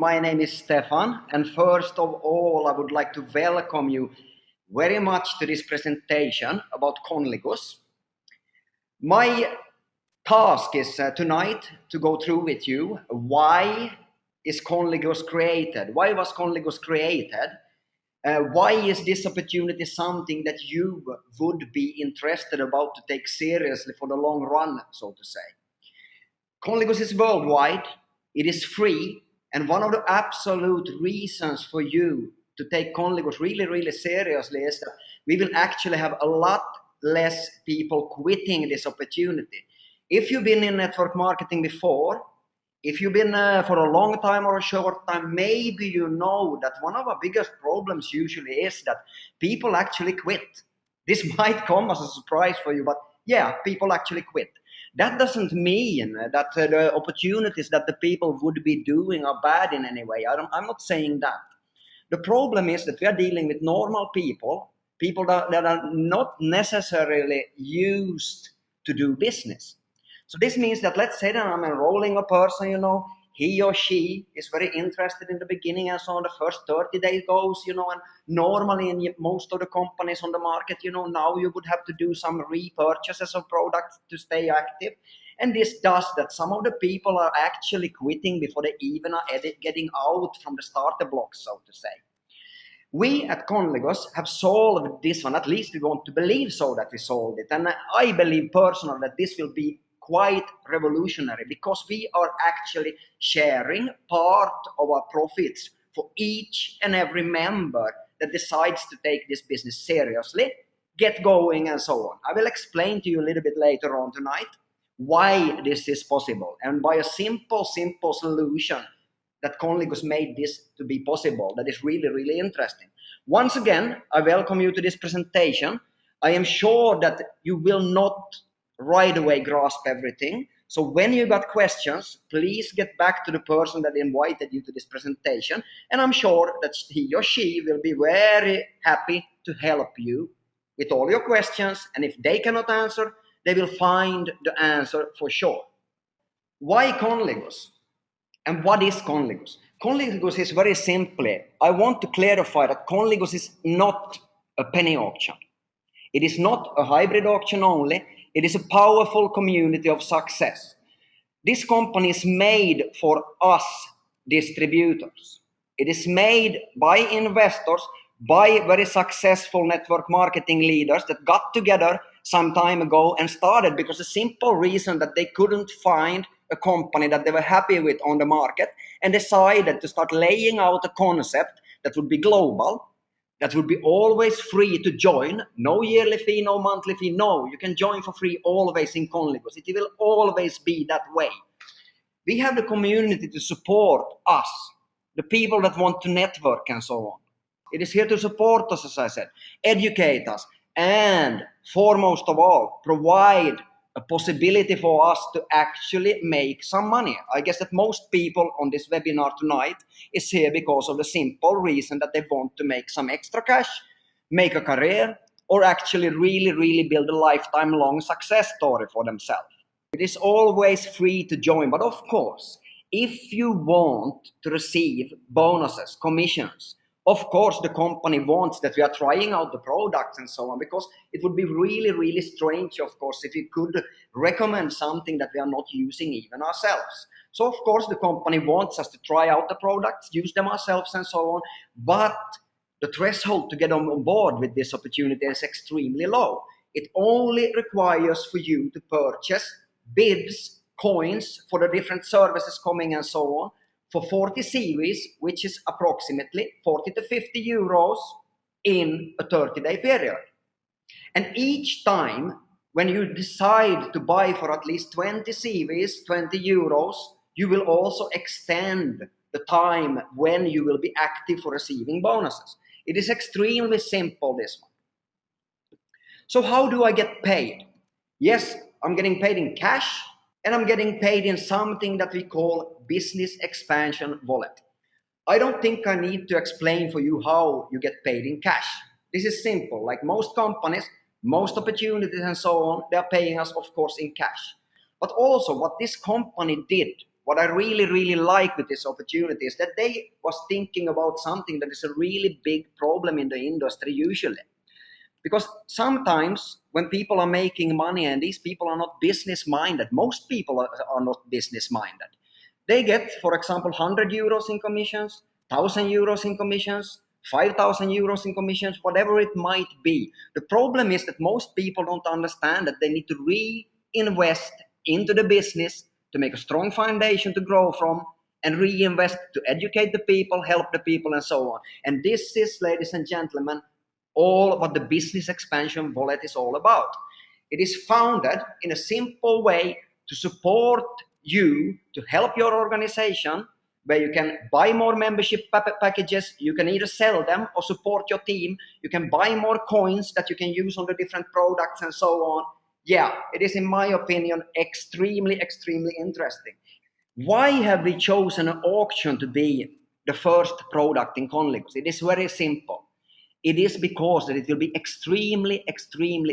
My name is Stefan, and first of all, I would like to welcome you very much to this presentation about Conligus. My task is tonight to go through with you why is Conligus created? Why was Conligus created? Why is this opportunity something that you would be interested about to take seriously for the long run, so to say? Conligus is worldwide, it is free, and one of the absolute reasons for you to take Conligus really seriously is that we will actually have a lot less people quitting this opportunity. If you've been in network marketing before, if you've been for a long time or a short time, maybe you know that one of our biggest problems usually is that people actually quit. This might come as a surprise for you, but yeah, people actually quit. That doesn't mean that the opportunities that the people would be doing are bad in any way. I'm not saying that. The problem is that we are dealing with normal people, people that are not necessarily used to do business. So this means that, let's say that I'm enrolling a person, he or she is very interested in the beginning, and so on the first 30 days goes, and normally in most of the companies on the market, now you would have to do some repurchases of products to stay active. And this does that some of the people are actually quitting before they even are getting out from the starter blocks, so to say. We at Conligus have solved this one, at least we want to believe so that we solved it. And I believe personally that this will be quite revolutionary, because we are actually sharing part of our profits for each and every member that decides to take this business seriously, get going, and so on. I will explain to you a little bit later on tonight why this is possible, and by a simple solution that Conligus made this to be possible. That is really interesting. Once again, I welcome you to this presentation. I am sure that you will not right away grasp everything. So when you got questions, please get back to the person that invited you to this presentation, and I'm sure that he or she will be very happy to help you with all your questions, and if they cannot answer, they will find the answer for sure. Why Conligus? And what is Conligus? Conligus is very simply, I want to clarify that Conligus is not a penny auction. It is not a hybrid auction only. It is a powerful community of success. This company is made for us distributors. It is made by investors, by very successful network marketing leaders that got together some time ago and started because the simple reason that they couldn't find a company that they were happy with on the market, and decided to start laying out a concept that would be global, that would be always free to join. No yearly fee, no monthly fee. No, you can join for free always in Conligus. It will always be that way. We have the community to support us, the people that want to network and so on. It is here to support us, as I said, educate us, and foremost of all, provide a possibility for us to actually make some money. I guess that most people on this webinar tonight is here because of the simple reason that they want to make some extra cash, make a career, or actually really build a lifetime long success story for themselves. It is always free to join, but of course, if you want to receive bonuses, commissions, of course the company wants that we are trying out the products and so on, because it would be really strange, of course, if we could recommend something that we are not using even ourselves. So of course the company wants us to try out the products, use them ourselves and so on, but the threshold to get on board with this opportunity is extremely low. It only requires for you to purchase bids, coins for the different services coming and so on, for 40 series, which is approximately 40 to 50 euros in a 30-day period. And each time when you decide to buy for at least 20 series, 20 euros, you will also extend the time when you will be active for receiving bonuses. It is extremely simple, this one. So how do I get paid? Yes, I'm getting paid in cash, and I'm getting paid in something that we call business expansion wallet. I don't think I need to explain for you how you get paid in cash. This is simple. Like most companies, most opportunities and so on, they are paying us, of course, in cash. But also what this company did what I really like with this opportunity is that they was thinking about something that is a really big problem in the industry usually. Because sometimes when people are making money and these people are not business minded, most people are not business minded. They get, for example, 100 euros in commissions, 1,000 euros in commissions, 5,000 euros in commissions, whatever it might be. The problem is that most people don't understand that they need to reinvest into the business to make a strong foundation to grow from, and reinvest to educate the people, help the people, and so on. And this is, ladies and gentlemen, all what the business expansion wallet is all about. It is founded in a simple way to support you, to help your organization, where you can buy more membership packages, you can either sell them or support your team, you can buy more coins that you can use on the different products and so on. Yeah, it is, in my opinion, extremely interesting. Why have we chosen an auction to be the first product in Conligus? It is very simple. It is because that it will be extremely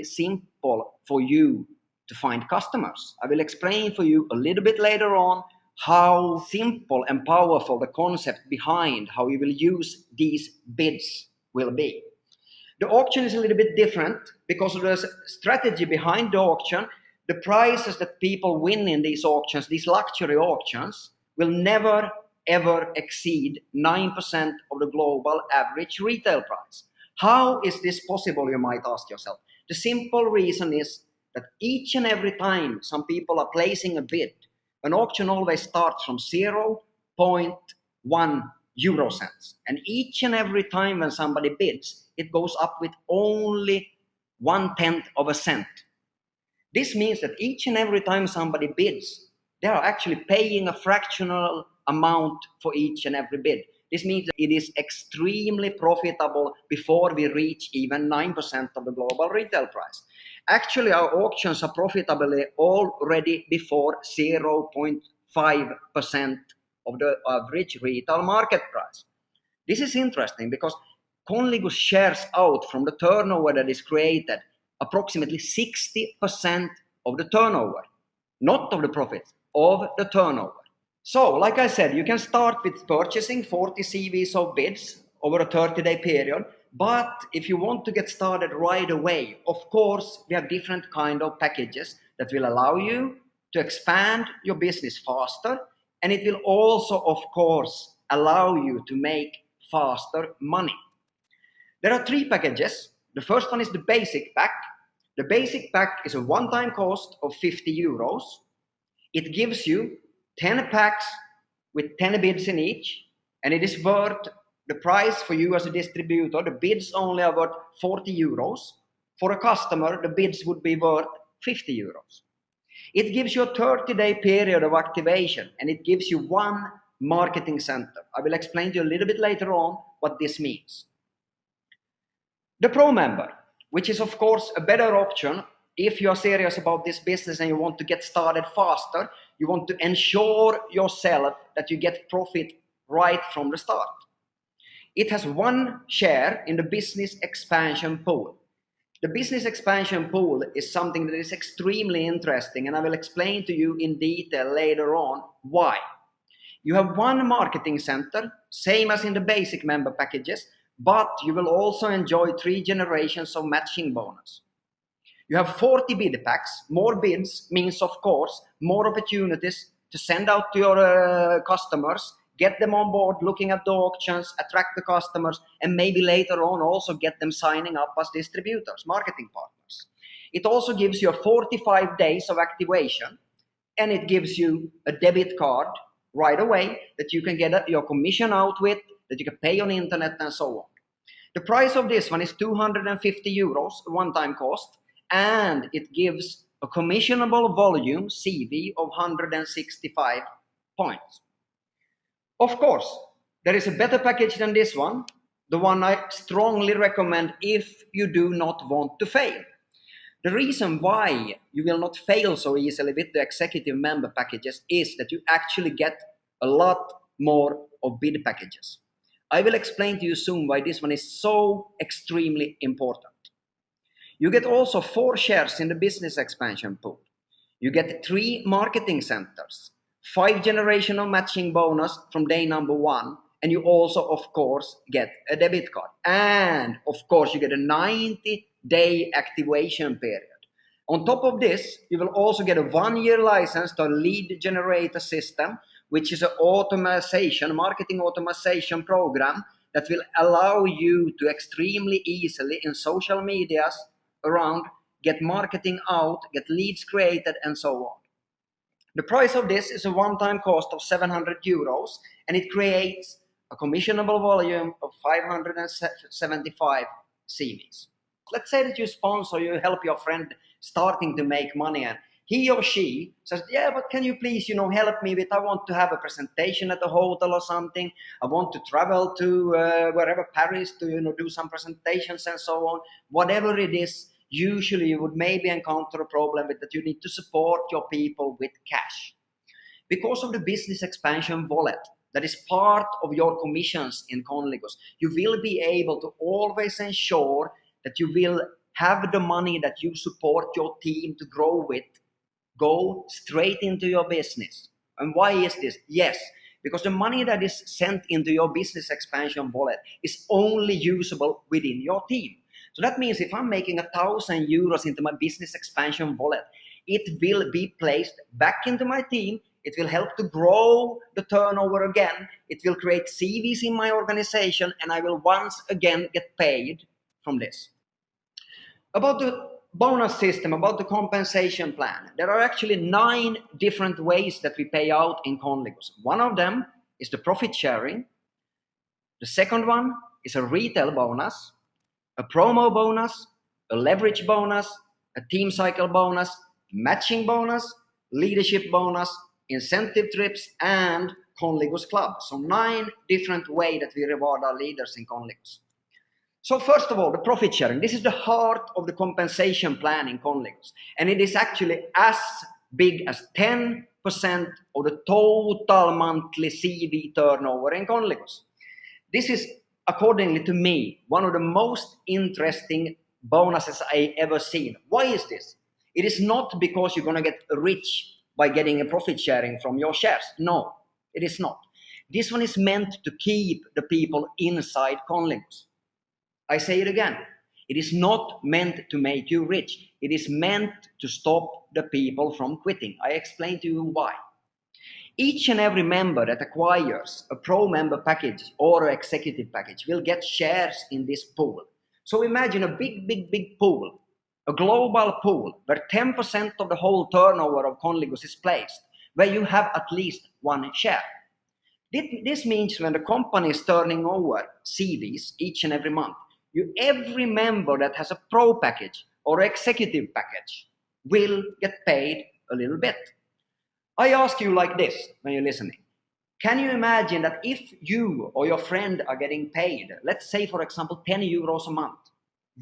simple for you to find customers. I will explain for you a little bit later on how simple and powerful the concept behind how you will use these bids will be. The auction is a little bit different because of the strategy behind the auction. The prices that people win in these auctions, these luxury auctions, will never ever exceed 9% of the global average retail price. How is this possible, you might ask yourself? The simple reason is that each and every time some people are placing a bid, an auction always starts from 0.1 euro cents. And each and every time when somebody bids, it goes up with only 1/10 of a cent. This means that each and every time somebody bids, they are actually paying a fractional amount for each and every bid. This means that it is extremely profitable before we reach even 9% of the global retail price. Actually, our auctions are profitable already before 0.5% of the average retail market price. This is interesting because Conligus shares out from the turnover that is created approximately 60% of the turnover, not of the profits, of the turnover. So, like I said, you can start with purchasing 40 CVs of bids over a 30-day period. But if you want to get started right away, of course, we have different kind of packages that will allow you to expand your business faster. And it will also, of course, allow you to make faster money. There are three packages. The first one is the basic pack. The basic pack is a one-time cost of 50 euros. It gives you 10 packs with 10 bids in each, and it is worth the price for you as a distributor. The bids only are worth 40 euros. For a customer, the bids would be worth 50 euros. It gives you a 30-day period of activation, and it gives you one marketing center. I will explain to you a little bit later on what this means. The Pro member, which is of course a better option if you are serious about this business and you want to get started faster, you want to ensure yourself that you get profit right from the start. It has one share in the business expansion pool. The business expansion pool is something that is extremely interesting, and I will explain to you in detail later on why. You have one marketing center, same as in the basic member packages, but you will also enjoy 3 generations of matching bonus. You have 40 bid packs. More bids means, of course, more opportunities to send out to your customers, get them on board, looking at the auctions, attract the customers, and maybe later on also get them signing up as distributors, marketing partners. It also gives you a 45 days of activation, and it gives you a debit card right away that you can get your commission out with, that you can pay on the internet and so on. The price of this one is 250 euros, one-time cost, and it gives a commissionable volume CV of 165 points. Of course, there is a better package than this one, the one I strongly recommend if you do not want to fail. The reason why you will not fail so easily with the executive member packages is that you actually get a lot more of bid packages. I will explain to you soon why this one is so extremely important. You get also 4 shares in the business expansion pool. You get 3 marketing centers. 5 generational matching bonus from day number 1, and you also of course get a debit card, and of course you get a 90-day activation period. On top of this, you will also get a 1-year license to a lead generator system, which is an automation, marketing automation program that will allow you to extremely easily in social medias around get marketing out, get leads created, and so on. The price of this is a one-time cost of 700 euros, and it creates a commissionable volume of 575 CVs. Let's say that you sponsor, you help your friend starting to make money, and he or she says, yeah, but can you please, help me with, I want to have a presentation at a hotel or something. I want to travel to wherever, Paris, to, do some presentations and so on. Whatever it is, usually you would maybe encounter a problem with that you need to support your people with cash. Because of the business expansion wallet, that is part of your commissions in Conligus, you will be able to always ensure that you will have the money that you support your team to grow with go straight into your business. And why is this? Yes, because the money that is sent into your business expansion wallet is only usable within your team. So that means if I'm making 1,000 euros into my business expansion wallet, it will be placed back into my team. It will help to grow the turnover again. It will create CVs in my organization, and I will once again get paid from this. About the bonus system, about the compensation plan, there are actually 9 different ways that we pay out in Conligus. One of them is the profit sharing. The second one is a retail bonus, a promo bonus, a leverage bonus, a team cycle bonus, matching bonus, leadership bonus, incentive trips, and Conligus Club. So 9 different ways that we reward our leaders in Conligus. So first of all, the profit sharing. This is the heart of the compensation plan in Conligus. And it is actually as big as 10% of the total monthly CV turnover in Conligus. This is, accordingly to me, one of the most interesting bonuses I ever seen. Why is this? It is not because you're going to get rich by getting a profit sharing from your shares. No, it is not. This one is meant to keep the people inside Conligus. I say it again. It is not meant to make you rich. It is meant to stop the people from quitting. I explain to you why. Each and every member that acquires a pro member package or an executive package will get shares in this pool. So imagine a big pool, a global pool where 10% of the whole turnover of Conligus is placed, where you have at least 1 share. This means when the company is turning over CVs each and every month, every member that has a pro package or executive package will get paid a little bit. I ask you like this when you're listening. Can you imagine that if you or your friend are getting paid, let's say for example 10 euros a month,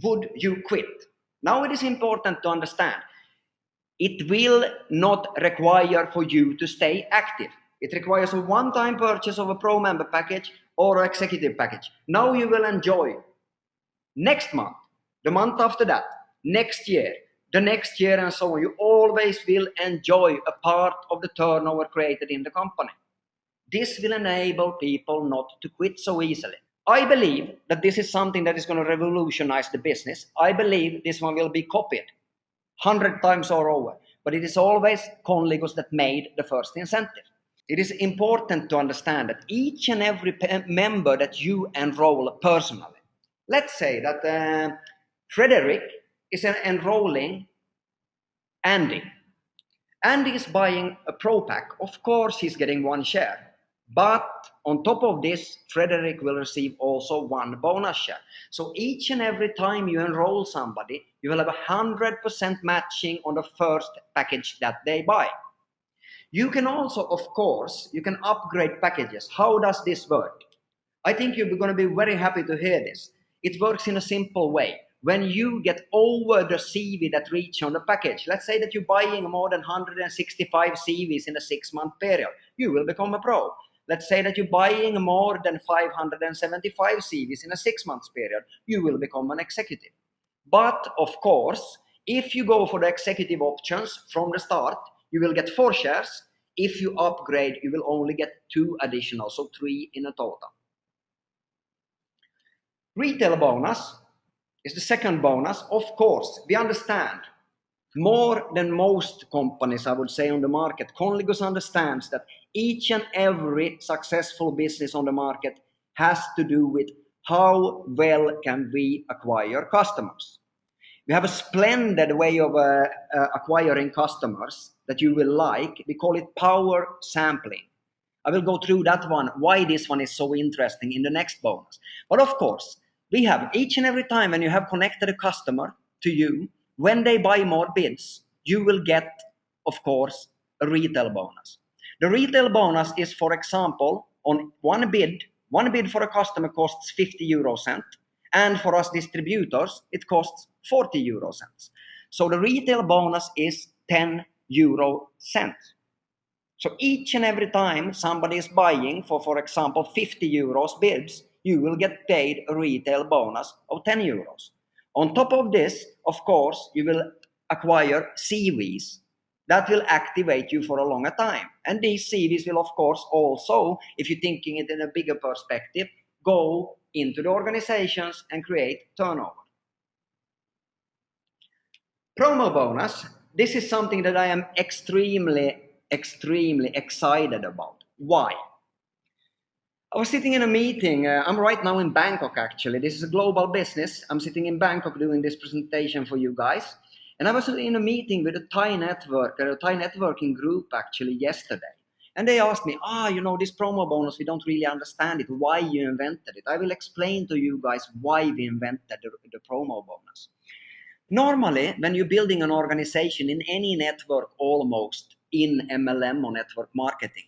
would you quit? Now it is important to understand, it will not require for you to stay active. It requires a one-time purchase of a pro member package or executive package. Now you will enjoy next month, the month after that, next year, the next year, and so on. You always will enjoy a part of the turnover created in the company. This will enable people not to quit so easily. I believe that this is something that is going to revolutionize the business. I believe this one will be copied 100 times or over, but it is always Conligus that made the first incentive. It is important to understand that each and every member that you enroll personally, let's say that Frederick is enrolling Andy. Andy is buying a pro pack. Of course, he's getting 1 share. But on top of this, Frederick will receive also 1 bonus share. So each and every time you enroll somebody, you will have 100% matching on the first package that they buy. You can also, of course, you can upgrade packages. How does this work? I think you're going to be very happy to hear this. It works in a simple way. When you get over the CV that reach on the package, let's say that you're buying more than 165 CVs in a 6-month period, you will become a pro. Let's say that you're buying more than 575 CVs in a 6-month period, you will become an executive. But of course, if you go for the executive options from the start, you will get 4 shares. If you upgrade, you will only get 2 additional, so 3 in a total. Retail bonus is the second bonus. Of course, we understand more than most companies, I would say, on the market. Conligus understands that each and every successful business on the market has to do with how well can we acquire customers. We have a splendid way of acquiring customers that you will like. We call it power sampling. I will go through that one, why this one is so interesting in the next bonus. But of course, we have each and every time when you have connected a customer to you, when they buy more bids, you will get, of course, a retail bonus. The retail bonus is, for example, on one bid for a customer costs 50 euro cent, and for us distributors, it costs 40 euro cents. So the retail bonus is 10 euro cents. So each and every time somebody is buying for example, 50 euros bids, you will get paid a retail bonus of 10 euros. On top of this, of course, you will acquire CVs that will activate you for a longer time. And these CVs will, of course, also, if you're thinking it in a bigger perspective, go into the organizations and create turnover. Promo bonus. This is something that I am extremely excited about. Why? I was sitting in a meeting. I'm right now in Bangkok, actually. This is a global business. I'm sitting in Bangkok doing this presentation for you guys. And I was in a meeting with a Thai networking group, actually, yesterday. And they asked me, this promo bonus, we don't really understand it, why you invented it. I will explain to you guys why we invented the promo bonus. Normally, when you're building an organization in any network, almost in MLM or network marketing,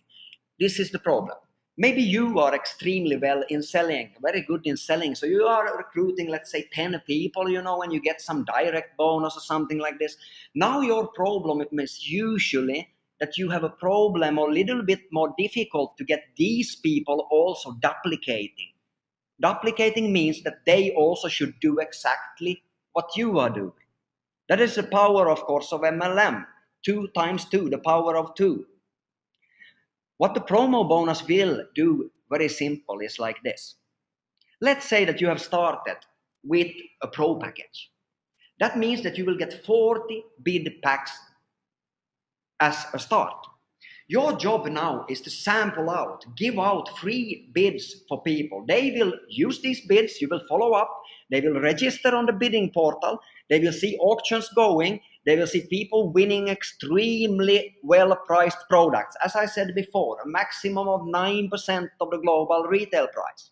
this is the problem. Maybe you are extremely well in selling, very good in selling. So you are recruiting, let's say 10 people, and you get some direct bonus or something like this. Now your problem is usually that you have a problem or a little bit more difficult to get these people also duplicating. Duplicating means that they also should do exactly what you are doing. That is the power, of course, of MLM. 2 times 2, the power of 2. What the promo bonus will do, very simple, is like this. Let's say that you have started with a pro package. That means that you will get 40 bid packs as a start. Your job now is to sample out, give out free bids for people. They will use these bids, you will follow up, they will register on the bidding portal, they will see auctions going, they will see people winning extremely well-priced products. As I said before, a maximum of 9% of the global retail price.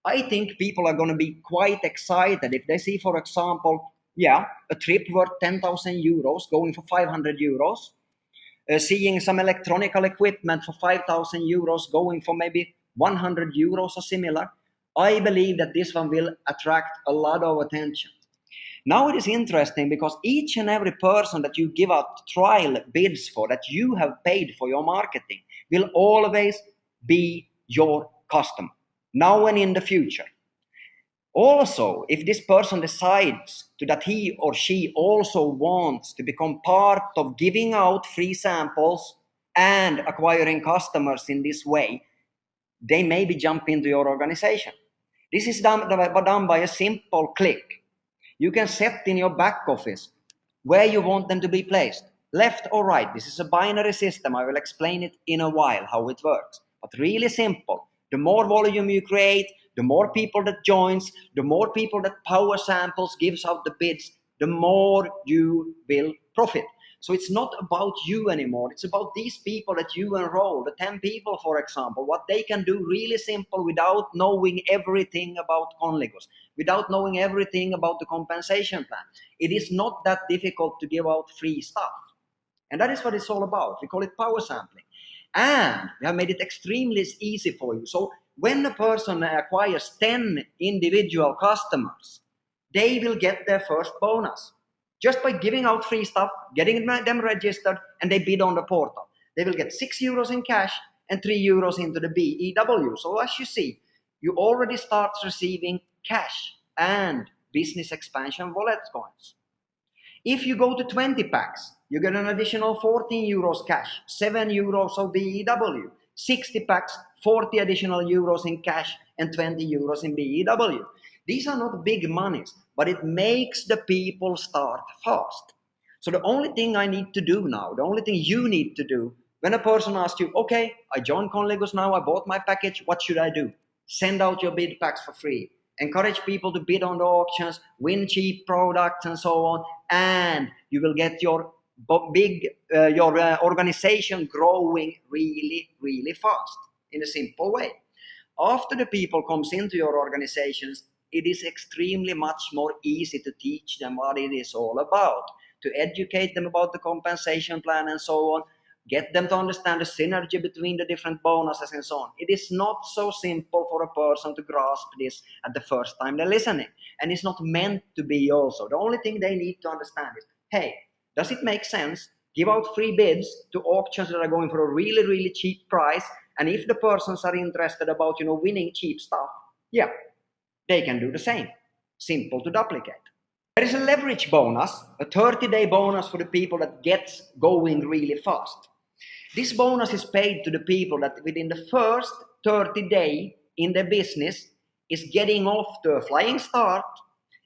I think people are going to be quite excited if they see, for example, a trip worth 10,000 euros going for 500 euros. Seeing some electronical equipment for 5,000 euros going for maybe 100 euros or similar, I believe that this one will attract a lot of attention. Now it is interesting because each and every person that you give out trial bids for, that you have paid for your marketing, will always be your customer, now and in the future. Also, if this person decides that he or she also wants to become part of giving out free samples and acquiring customers in this way, they maybe jump into your organization. This is done by a simple click. You can set in your back office where you want them to be placed, left or right. This is a binary system. I will explain it in a while how it works, but really simple. The more volume you create, the more people that joins, the more people that power samples, gives out the bids, the more you will profit. So it's not about you anymore. It's about these people that you enroll, the 10 people, for example, what they can do really simple without knowing everything about Conligus, without knowing everything about the compensation plan. It is not that difficult to give out free stuff. And that is what it's all about. We call it power sampling. And we have made it extremely easy for you. So when a person acquires 10 individual customers, they will get their first bonus. Just by giving out free stuff, getting them registered, and they bid on the portal. They will get 6 euros in cash and 3 euros into the BEW. So as you see, you already start receiving cash and business expansion wallet coins. If you go to 20 packs, you get an additional 14 euros cash, 7 euros of BEW, 60 packs, 40 additional euros in cash, and 20 euros in BEW. These are not big monies, but it makes the people start fast. So the only thing I need to do now, the only thing you need to do, when a person asks you, okay, I joined Conligus now, I bought my package, what should I do? Send out your bid packs for free. Encourage people to bid on the auctions, win cheap products and so on, and you will get your organization growing really, really fast in a simple way. After the people comes into your organizations, it is extremely much more easy to teach them what it is all about, to educate them about the compensation plan and so on, get them to understand the synergy between the different bonuses and so on. It is not so simple for a person to grasp this at the first time they're listening. And it's not meant to be also. The only thing they need to understand is, hey, does it make sense? Give out free bids to auctions that are going for a really, really cheap price. And if the persons are interested about, winning cheap stuff, yeah, they can do the same. Simple to duplicate. There is a leverage bonus, a 30-day bonus for the people that gets going really fast. This bonus is paid to the people that within the first 30 days in their business is getting off to a flying start,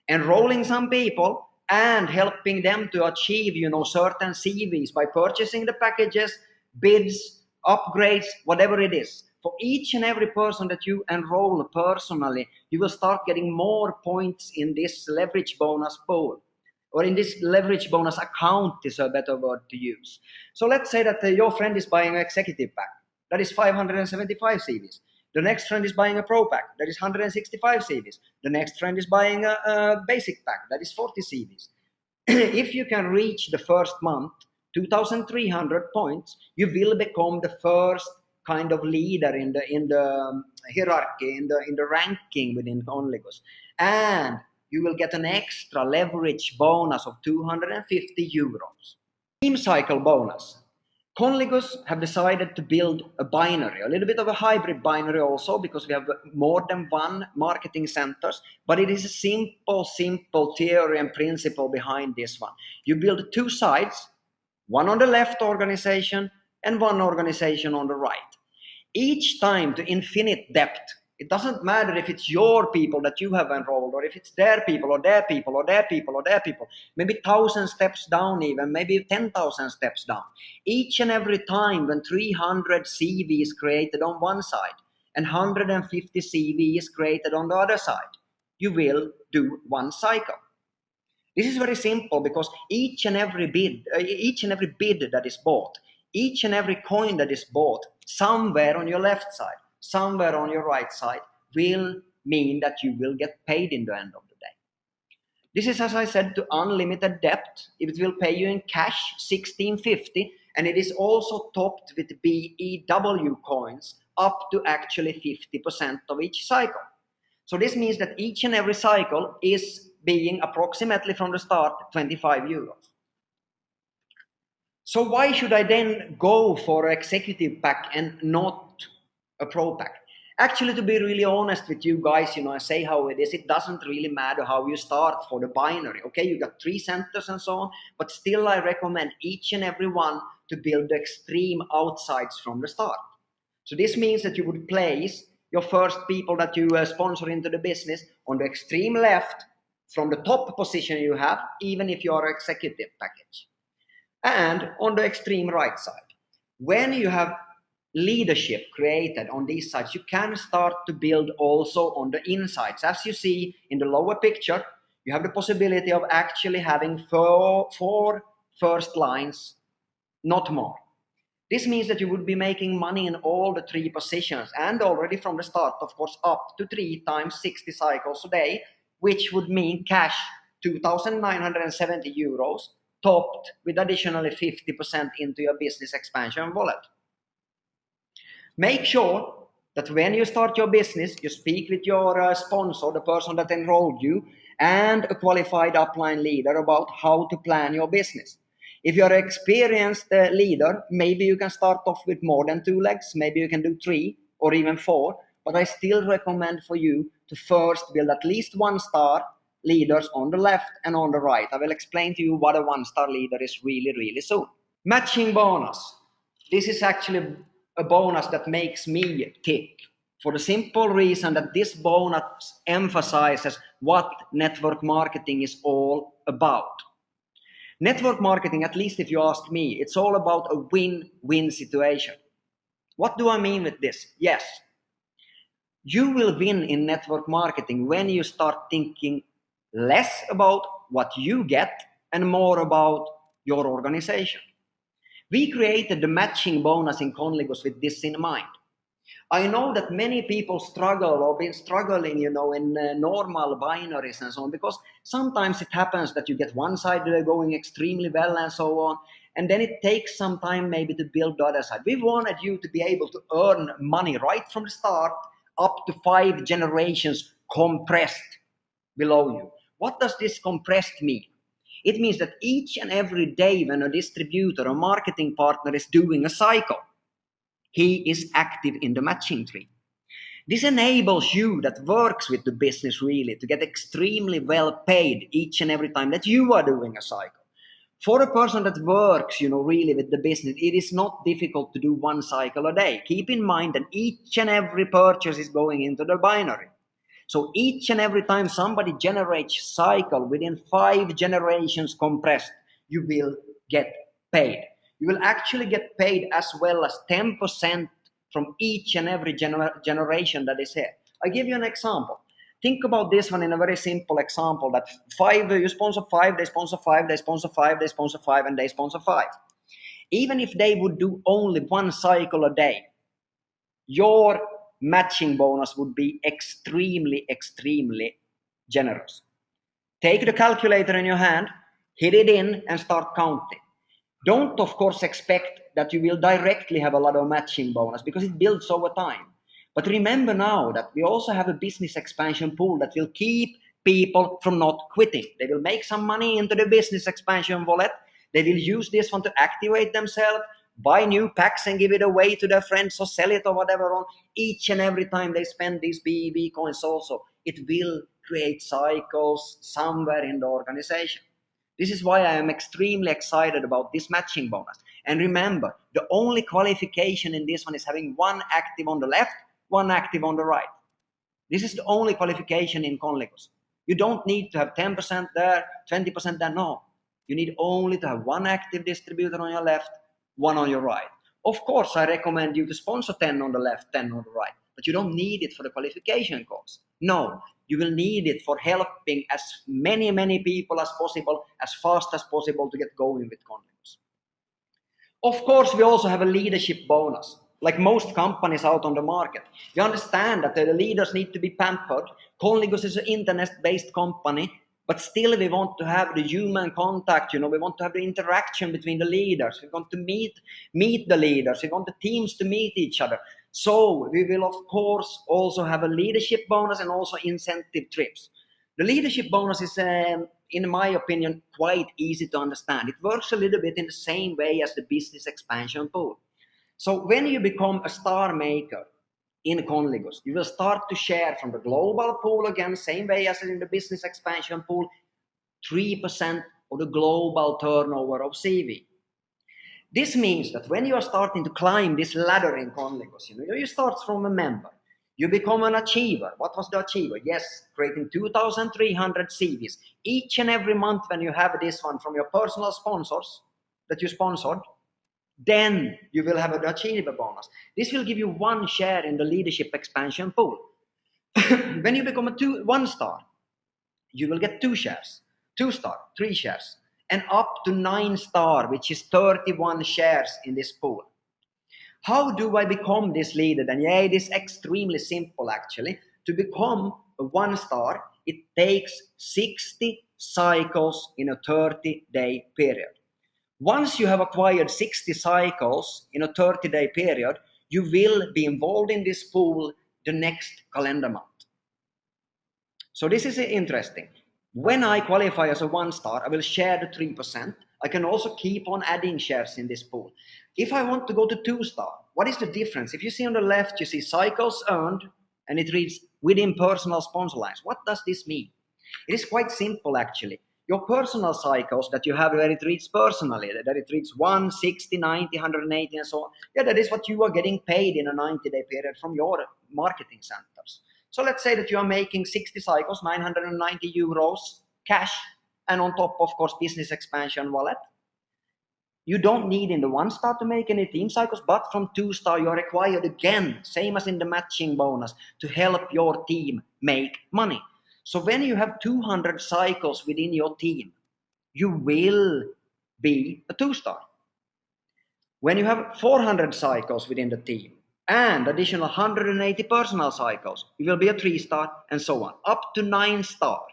enrolling some people, and helping them to achieve, certain CVs by purchasing the packages, bids, upgrades, whatever it is. For each and every person that you enroll personally, you will start getting more points in this leverage bonus pool, or in this leverage bonus account is a better word to use. So let's say that your friend is buying an executive pack, that is 575 CVs. The next friend is buying a pro pack, that is 165 CVs. The next friend is buying a basic pack, that is 40 CVs. If you can reach the first month 2,300 points, you will become the first kind of leader in the hierarchy, in the ranking within Conligus, and you will get an extra leverage bonus of 250 euros. Team cycle bonus. Conligus have decided to build a binary, a little bit of a hybrid binary also, because we have more than one marketing centers, but it is a simple theory and principle behind this one. You build two sides, one on the left organization and one organization on the right. Each time to infinite depth. It doesn't matter if it's your people that you have enrolled, or if it's their people, or their people, or their people, or their people. Maybe 1,000 steps down even, maybe 10,000 steps down. Each and every time when 300 CV is created on one side and 150 CV is created on the other side, you will do one cycle. This is very simple because each and every bid that is bought, each and every coin that is bought somewhere on your left side, somewhere on your right side, will mean that you will get paid in the end of the day. This is, as I said, to unlimited depth. It will pay you in cash 1650, and it is also topped with BEW coins up to actually 50% of each cycle. So this means that each and every cycle is being approximately from the start 25 euros. So why should I then go for an executive pack and not a pro pack? Actually, to be really honest with you guys, I say how it is. It doesn't really matter how you start for the binary. Okay, you got 3 centers and so on, but still I recommend each and every one to build the extreme outsides from the start. So this means that you would place your first people that you sponsor into the business on the extreme left from the top position you have, even if you are an executive package. And on the extreme right side. When you have leadership created on these sides, you can start to build also on the insides. As you see in the lower picture, you have the possibility of actually having four first lines, not more. This means that you would be making money in all the 3 positions, and already from the start, of course, up to 3 times 60 cycles a day, which would mean cash 2,970 euros, topped with additionally 50% into your business expansion wallet. Make sure that when you start your business, you speak with your sponsor, the person that enrolled you, and a qualified upline leader about how to plan your business. If you're an experienced leader, maybe you can start off with more than 2 legs, maybe you can do 3 or even 4, but I still recommend for you to first build at least 1 star, leaders on the left and on the right. I will explain to you what a one-star leader is really soon. Matching bonus. This is actually a bonus that makes me tick, for the simple reason that this bonus emphasizes what network marketing is all about. Network marketing, at least if you ask me, it's all about a win-win situation. What do I mean with this? Yes, you will win in network marketing when you start thinking less about what you get and more about your organization. We created the matching bonus in Conligus with this in mind. I know that many people struggle or been struggling, in normal binaries and so on, because sometimes it happens that you get one side going extremely well and so on, and then it takes some time maybe to build the other side. We wanted you to be able to earn money right from the start, up to 5 generations compressed below you. What does this compressed mean? It means that each and every day when a distributor or marketing partner is doing a cycle, he is active in the matching tree. This enables you that works with the business really to get extremely well paid each and every time that you are doing a cycle. For a person that works, really with the business, it is not difficult to do one cycle a day. Keep in mind that each and every purchase is going into the binary. So each and every time somebody generates cycle within 5 generations compressed, you will get paid. You will actually get paid as well as 10% from each and every generation that is here. I give you an example. Think about this one in a very simple example that 5, you sponsor 5, they sponsor 5, they sponsor 5, they sponsor 5, and they sponsor 5. Even if they would do only one cycle a day, your matching bonus would be extremely generous. Take the calculator in your hand, hit it in, and start counting. Don't, of course, expect that you will directly have a lot of matching bonus because it builds over time. But remember now that we also have a business expansion pool that will keep people from not quitting. They will make some money into the business expansion wallet. They will use this one to activate themselves, buy new packs and give it away to their friends or sell it or whatever on. Each and every time they spend these BEB coins also, it will create cycles somewhere in the organization. This is why I am extremely excited about this matching bonus. And remember, the only qualification in this one is having one active on the left, one active on the right. This is the only qualification in Conligus. You don't need to have 10% there, 20% there, no. You need only to have one active distributor on your left, one on your right. Of course, I recommend you to sponsor 10 on the left, 10 on the right, but you don't need it for the qualification course. No, you will need it for helping as many people as possible, as fast as possible to get going with Conligus. Of course, we also have a leadership bonus. Like most companies out on the market, we understand that the leaders need to be pampered. Conligus is an internet-based company, but still we want to have the human contact, we want to have the interaction between the leaders. We want to meet the leaders. We want the teams to meet each other. So we will, of course, also have a leadership bonus and also incentive trips. The leadership bonus is, in my opinion, quite easy to understand. It works a little bit in the same way as the business expansion pool. So when you become a star maker in Conligus, you will start to share from the global pool again, same way as in the business expansion pool, 3% of the global turnover of CV. This means that when you are starting to climb this ladder in Conligus, you start from a member. You become an achiever. What was the achiever? Yes, creating 2,300 CVs. Each and every month when you have this one from your personal sponsors that you sponsored, then you will have an achiever bonus. This will give you 1 share in the leadership expansion pool. When you become a 1 star, you will get 2 shares, 2 star, 3 shares, and up to 9 star, which is 31 shares in this pool. How do I become this leader? And yeah, it is extremely simple actually. To become a 1 star, it takes 60 cycles in a 30-day period. Once you have acquired 60 cycles in a 30-day period, you will be involved in this pool the next calendar month. So this is interesting. When I qualify as a 1 star, I will share the 3%. I can also keep on adding shares in this pool. If I want to go to 2 star, what is the difference? If you see on the left, you see cycles earned, and it reads within personal sponsor lines. What does this mean? It is quite simple actually. Your personal cycles that you have where it reads personally, that it reads 1, 60, 90, 180 and so on. Yeah, that is what you are getting paid in a 90-day period from your marketing centers. So let's say that you are making 60 cycles, 990 euros cash, and on top, of course, business expansion wallet. You don't need in the 1-star to make any team cycles, but from 2-star you are required again, same as in the matching bonus, to help your team make money. So when you have 200 cycles within your team, you will be a 2-star. When you have 400 cycles within the team and additional 180 personal cycles, you will be a 3-star and so on, up to 9-star.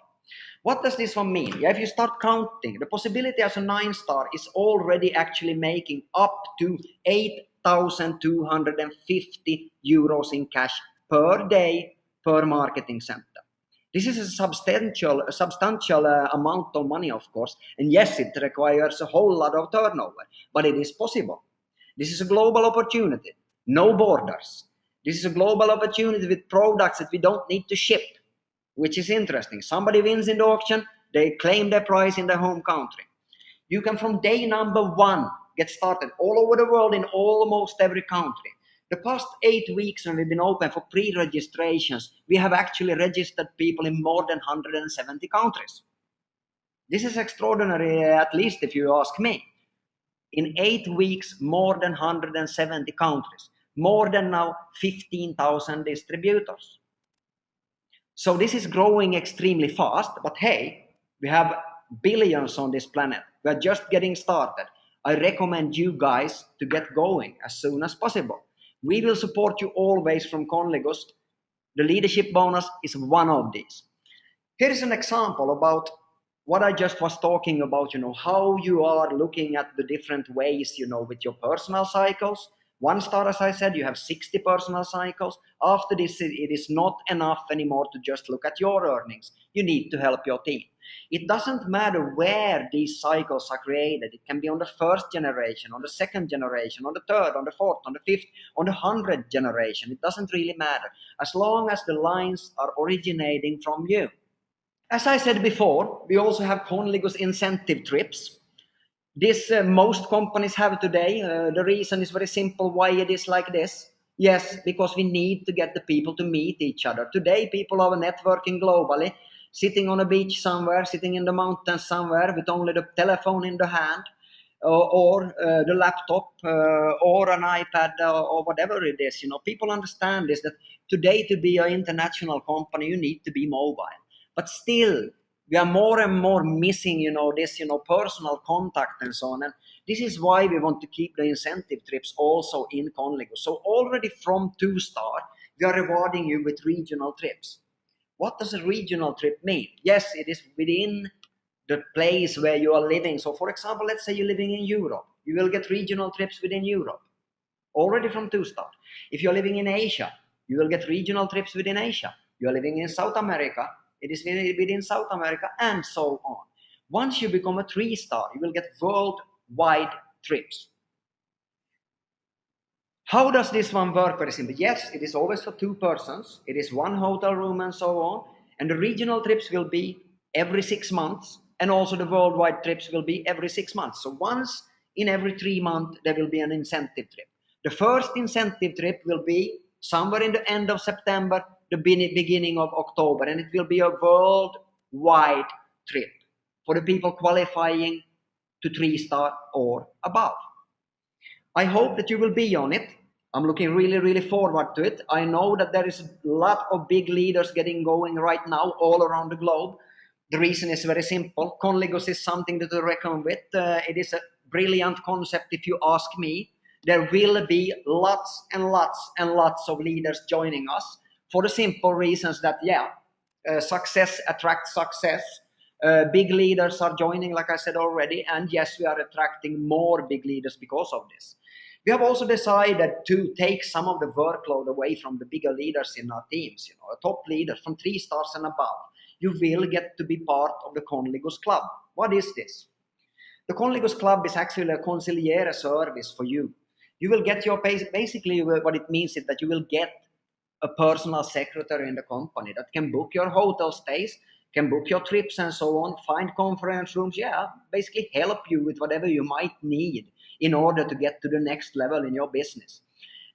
What does this one mean? Yeah, if you start counting, the possibility as a 9-star is already actually making up to 8,250 euros in cash per day per marketing center. This is a substantial amount of money, of course, and yes, it requires a whole lot of turnover, but it is possible. This is a global opportunity, no borders. This is a global opportunity with products that we don't need to ship, which is interesting. Somebody wins in the auction, they claim their prize in their home country. You can from day number 1 get started all over the world in almost every country. The past 8 weeks when we've been open for pre-registrations, we have actually registered people in more than 170 countries. This is extraordinary, at least if you ask me. In 8 weeks, more than 170 countries, more than now 15,000 distributors. So this is growing extremely fast, but hey, we have billions on this planet. We are just getting started. I recommend you guys to get going as soon as possible. We will support you always from Conligus. The leadership bonus is one of these. Here is an example about what I just was talking about, how you are looking at the different ways, with your personal cycles. 1-star, as I said, you have 60 personal cycles. After this, it is not enough anymore to just look at your earnings. You need to help your team. It doesn't matter where these cycles are created. It can be on the 1st generation, on the 2nd generation, on the 3rd, on the 4th, on the 5th, on the 100th generation. It doesn't really matter, as long as the lines are originating from you. As I said before, we also have Conligus incentive trips. This most companies have today. The reason is very simple why it is like this. Yes, because we need to get the people to meet each other. Today, people are networking globally, sitting on a beach somewhere, sitting in the mountains somewhere with only the telephone in the hand, or the laptop, or an iPad, or whatever it is. People understand this, that today to be an international company, you need to be mobile. But still, we are more and more missing, this, personal contact and so on. And this is why we want to keep the incentive trips also in Conligus. So already from 2-star, we are rewarding you with regional trips. What does a regional trip mean? Yes, it is within the place where you are living. So for example, let's say you're living in Europe. You will get regional trips within Europe, already from 2-star. If you're living in Asia, you will get regional trips within Asia. You're living in South America, it is within South America, and so on. Once you become a 3-star, you will get worldwide trips. How does this one work? Very simple. Yes, it is always for 2 persons. It is 1 hotel room and so on. And the regional trips will be every 6 months. And also the worldwide trips will be every 6 months. So once in every 3 months, there will be an incentive trip. The first incentive trip will be somewhere in the end of September, the beginning of October. And it will be a worldwide trip for the people qualifying to 3-star or above. I hope that you will be on it. I'm looking really, really forward to it. I know that there is a lot of big leaders getting going right now all around the globe. The reason is very simple. Conligus is something to reckon with. It is a brilliant concept if you ask me. There will be lots and lots and lots of leaders joining us for the simple reasons that, success attracts success. Big leaders are joining, like I said already, and yes, we are attracting more big leaders because of this. We have also decided to take some of the workload away from the bigger leaders in our teams, a top leader from 3 stars and above. You will get to be part of the Conligus Club. What is this? The Conligus Club is actually a consigliere service for you. You will get your, basically what it means is that you will get a personal secretary in the company that can book your hotel stays, can book your trips and so on, find conference rooms, yeah, basically help you with whatever you might need in order to get to the next level in your business.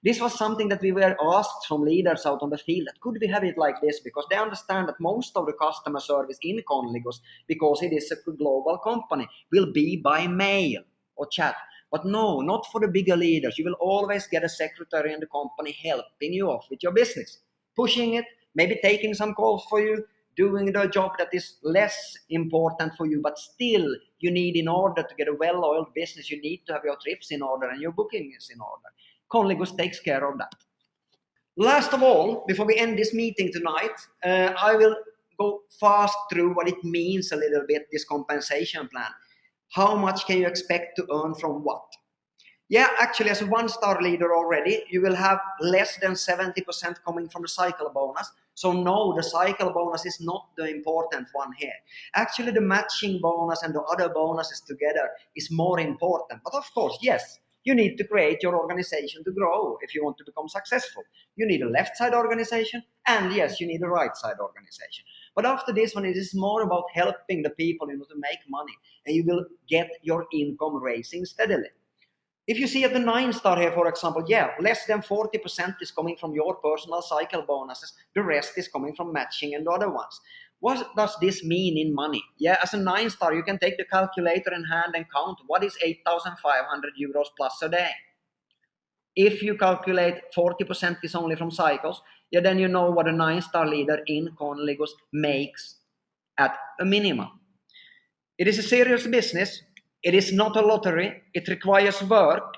This was something that we were asked from leaders out on the field, that could we have it like this, because they understand that most of the customer service in Conligus, because it is a global company, will be by mail or chat. But no, not for the bigger leaders. You will always get a secretary in the company helping you off with your business, pushing it, maybe taking some calls for you, doing the job that is less important for you, but still you need, in order to get a well-oiled business, you need to have your trips in order and your booking is in order. Conligus takes care of that. Last of all, before we end this meeting tonight, I will go fast through what it means a little bit, this compensation plan. How much can you expect to earn from what? Yeah, actually, as a one-star leader already, you will have less than 70% coming from the cycle bonus. So no, the cycle bonus is not the important one here. Actually, the matching bonus and the other bonuses together is more important. But of course, yes, you need to create your organization to grow if you want to become successful. You need a left side organization, and yes, you need a right side organization. But after this one, it is more about helping the people to make money, and you will get your income raising steadily. If you see at the 9-star here, for example, yeah, less than 40% is coming from your personal cycle bonuses. The rest is coming from matching and the other ones. What does this mean in money? Yeah, as a 9-star, you can take the calculator in hand and count what is 8,500 euros plus a day. If you calculate 40% is only from cycles, yeah, then you know what a 9-star leader in Conligus makes at a minimum. It is a serious business. It is not a lottery. It requires work.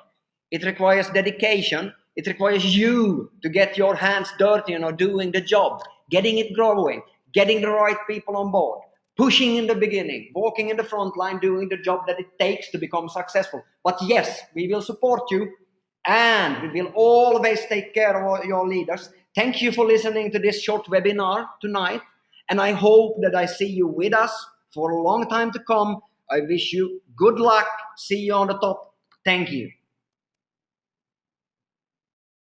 It requires dedication. It requires you to get your hands dirty, doing the job, getting it growing, getting the right people on board, pushing in the beginning, walking in the front line, doing the job that it takes to become successful. But yes, we will support you, and we will always take care of your leaders. Thank you for listening to this short webinar tonight, and I hope that I see you with us for a long time to come. I wish you good luck. See you on the top. Thank you.